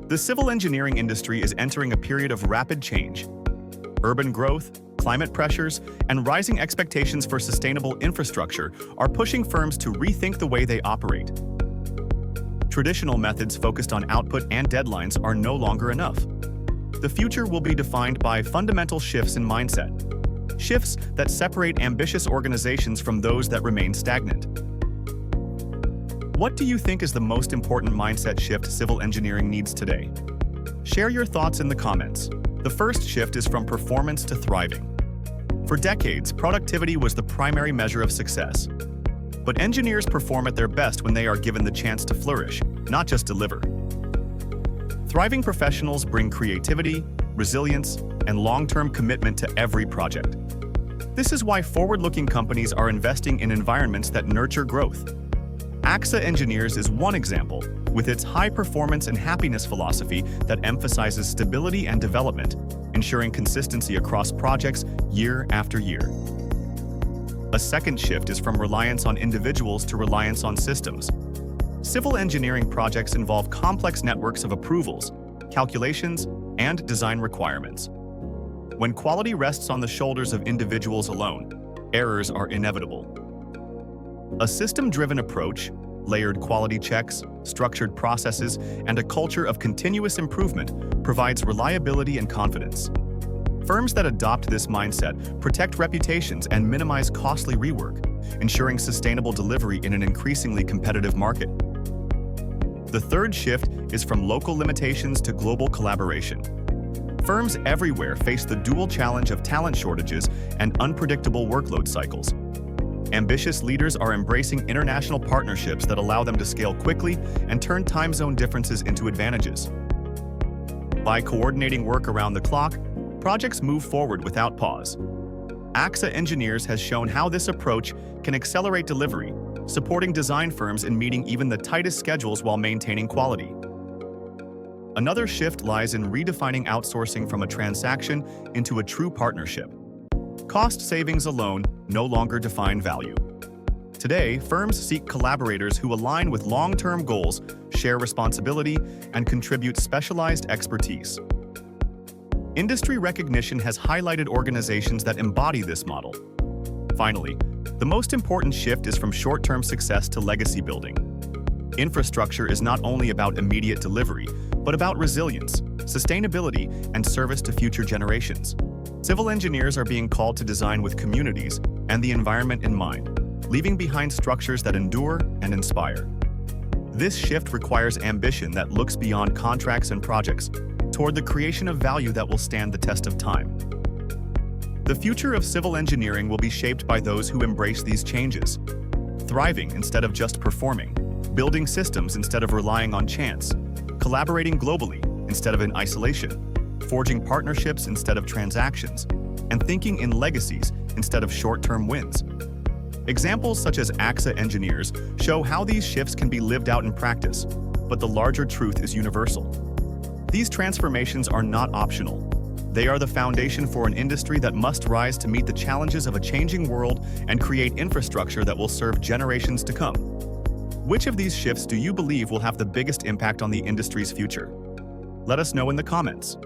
The civil engineering industry is entering a period of rapid change. Urban growth, climate pressures, and rising expectations for sustainable infrastructure are pushing firms to rethink the way they operate. Traditional methods focused on output and deadlines are no longer enough. The future will be defined by fundamental shifts in mindset, shifts that separate ambitious organizations from those that remain stagnant. What do you think is the most important mindset shift civil engineering needs today? Share your thoughts in the comments. The first shift is from performance to thriving. For decades, productivity was the primary measure of success. But engineers perform at their best when they are given the chance to flourish, not just deliver. Thriving professionals bring creativity, resilience, and long-term commitment to every project. This is why forward-looking companies are investing in environments that nurture growth. AXA Engineers is one example, with its high-performance and happiness philosophy that emphasizes stability and development, ensuring consistency across projects year after year. A second shift is from reliance on individuals to reliance on systems. Civil engineering projects involve complex networks of approvals, calculations, and design requirements. When quality rests on the shoulders of individuals alone, errors are inevitable. A system-driven approach, layered quality checks, structured processes, and a culture of continuous improvement provides reliability and confidence. Firms that adopt this mindset protect reputations and minimize costly rework, ensuring sustainable delivery in an increasingly competitive market. The third shift is from local limitations to global collaboration. Firms everywhere face the dual challenge of talent shortages and unpredictable workload cycles. Ambitious leaders are embracing international partnerships that allow them to scale quickly and turn time zone differences into advantages. By coordinating work around the clock, projects move forward without pause. AXA Engineers has shown how this approach can accelerate delivery, supporting design firms in meeting even the tightest schedules while maintaining quality. Another shift lies in redefining outsourcing from a transaction into a true partnership. Cost savings alone no longer define value. Today, firms seek collaborators who align with long-term goals, share responsibility, and contribute specialized expertise. Industry recognition has highlighted organizations that embody this model. Finally, the most important shift is from short-term success to legacy building. Infrastructure is not only about immediate delivery, but about resilience, sustainability, and service to future generations. Civil engineers are being called to design with communities and the environment in mind, leaving behind structures that endure and inspire. This shift requires ambition that looks beyond contracts and projects, toward the creation of value that will stand the test of time. The future of civil engineering will be shaped by those who embrace these changes, thriving instead of just performing, building systems instead of relying on chance, collaborating globally instead of in isolation, forging partnerships instead of transactions, and thinking in legacies instead of short-term wins. Examples such as AXA Engineers show how these shifts can be lived out in practice, but the larger truth is universal. These transformations are not optional. They are the foundation for an industry that must rise to meet the challenges of a changing world and create infrastructure that will serve generations to come. Which of these shifts do you believe will have the biggest impact on the industry's future? Let us know in the comments.